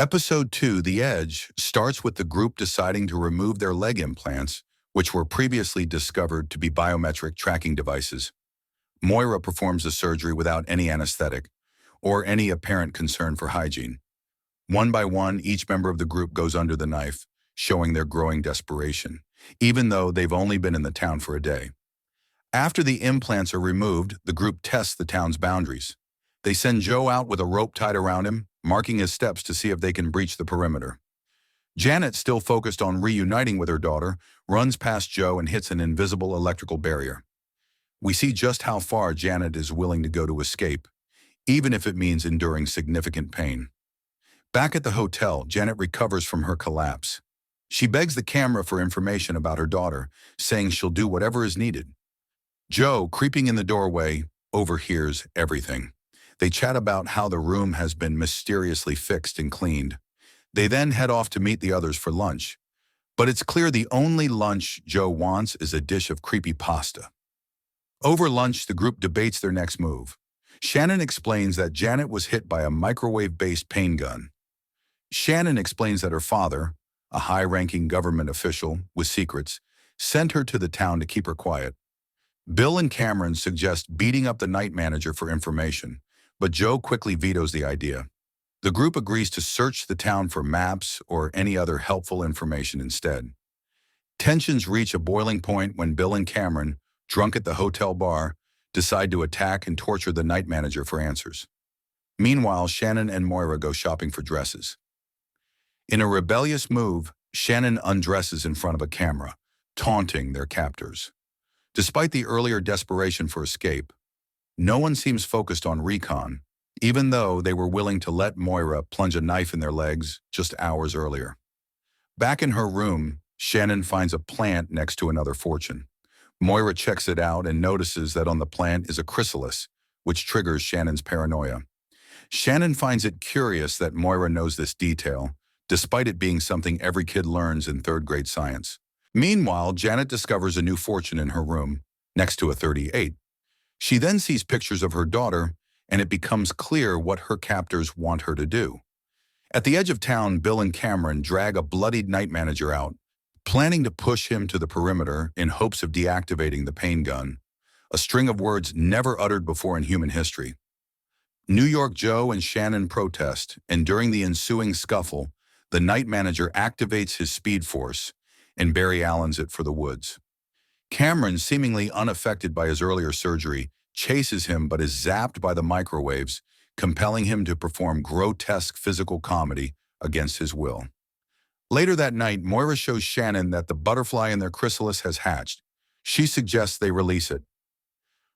Episode 2, The Edge, starts with the group deciding to remove their leg implants, which were previously discovered to be biometric tracking devices. Moira performs the surgery without any anesthetic or any apparent concern for hygiene. One by one, each member of the group goes under the knife, showing their growing desperation, even though they've only been in the town for a day. After the implants are removed, the group tests the town's boundaries. They send Joe out with a rope tied around him, marking his steps to see if they can breach the perimeter. Janet, still focused on reuniting with her daughter, runs past Joe and hits an invisible electrical barrier. We see just how far Janet is willing to go to escape, even if it means enduring significant pain. Back at the hotel, Janet recovers from her collapse. She begs the camera for information about her daughter, saying she'll do whatever is needed. Joe, creeping in the doorway, overhears everything. They chat about how the room has been mysteriously fixed and cleaned. They then head off to meet the others for lunch. But it's clear the only lunch Joe wants is a dish of creepy pasta. Over lunch, the group debates their next move. Shannon explains that Janet was hit by a microwave-based pain gun. Shannon explains that her father, a high-ranking government official with secrets, sent her to the town to keep her quiet. Bill and Cameron suggest beating up the night manager for information, but Joe quickly vetoes the idea. The group agrees to search the town for maps or any other helpful information instead. Tensions reach a boiling point when Bill and Cameron, drunk at the hotel bar, decide to attack and torture the night manager for answers. Meanwhile, Shannon and Moira go shopping for dresses. In a rebellious move, Shannon undresses in front of a camera, taunting their captors. Despite the earlier desperation for escape, no one seems focused on recon, even though they were willing to let Moira plunge a knife in their legs just hours earlier. Back in her room, Shannon finds a plant next to another fortune. Moira checks it out and notices that on the plant is a chrysalis, which triggers Shannon's paranoia. Shannon finds it curious that Moira knows this detail, despite it being something every kid learns in third-grade science. Meanwhile, Janet discovers a new fortune in her room, next to a 38. She then sees pictures of her daughter, and it becomes clear what her captors want her to do. At the edge of town, Bill and Cameron drag a bloodied night manager out, planning to push him to the perimeter in hopes of deactivating the pain gun, a string of words never uttered before in human history. New York Joe and Shannon protest, and during the ensuing scuffle, the night manager activates his speed force, and Barry Allens it for the woods. Cameron, seemingly unaffected by his earlier surgery, chases him but is zapped by the microwaves, compelling him to perform grotesque physical comedy against his will. Later that night, Moira shows Shannon that the butterfly in their chrysalis has hatched. She suggests they release it.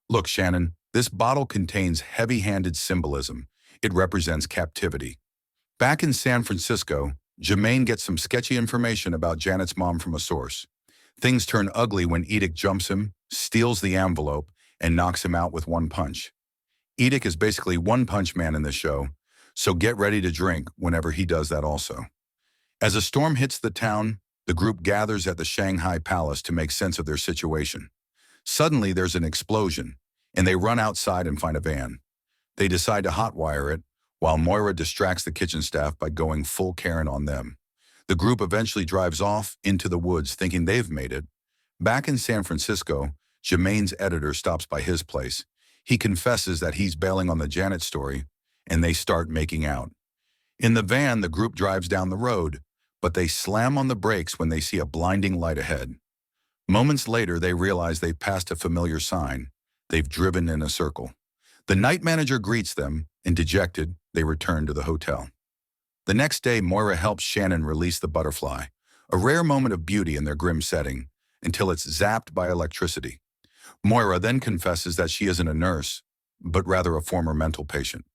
Look, Shannon, this bottle contains heavy-handed symbolism. It represents captivity. Back in San Francisco, Jermaine gets some sketchy information about Janet's mom from a source. Things turn ugly when Edic jumps him, steals the envelope, and knocks him out with one punch. Edic is basically One Punch Man in this show, so get ready to drink whenever he does that also. As a storm hits the town, the group gathers at the Shanghai Palace to make sense of their situation. Suddenly, there's an explosion, and they run outside and find a van. They decide to hotwire it, while Moira distracts the kitchen staff by going full Karen on them. The group eventually drives off into the woods thinking they've made it. Back in San Francisco, Jermaine's editor stops by his place. He confesses that he's bailing on the Janet story, and they start making out. In the van, the group drives down the road, but they slam on the brakes when they see a blinding light ahead. Moments later, they realize they've passed a familiar sign. They've driven in a circle. The night manager greets them, and dejected, they return to the hotel. The next day, Moira helps Shannon release the butterfly, a rare moment of beauty in their grim setting, until it's zapped by electricity. Moira then confesses that she isn't a nurse, but rather a former mental patient.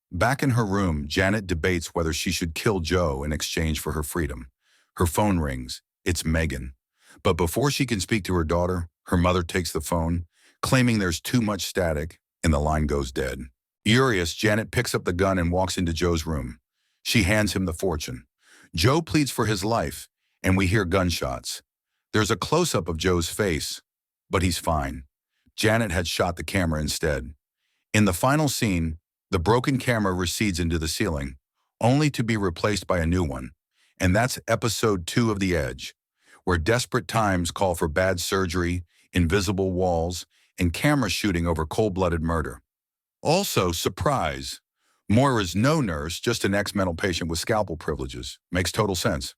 Back in her room, Janet debates whether she should kill Joe in exchange for her freedom. Her phone rings. It's Megan. But before she can speak to her daughter, her mother takes the phone, claiming there's too much static, and the line goes dead. Furious, Janet picks up the gun and walks into Joe's room. She hands him the fortune. Joe pleads for his life, and we hear gunshots. There's a close-up of Joe's face, but he's fine. Janet had shot the camera instead. In the final scene, the broken camera recedes into the ceiling, only to be replaced by a new one. And that's episode 2 of The Edge, where desperate times call for bad surgery, invisible walls, and camera shooting over cold-blooded murder. Also, surprise, Moira's no nurse, just an ex-mental patient with scalpel privileges. Makes total sense.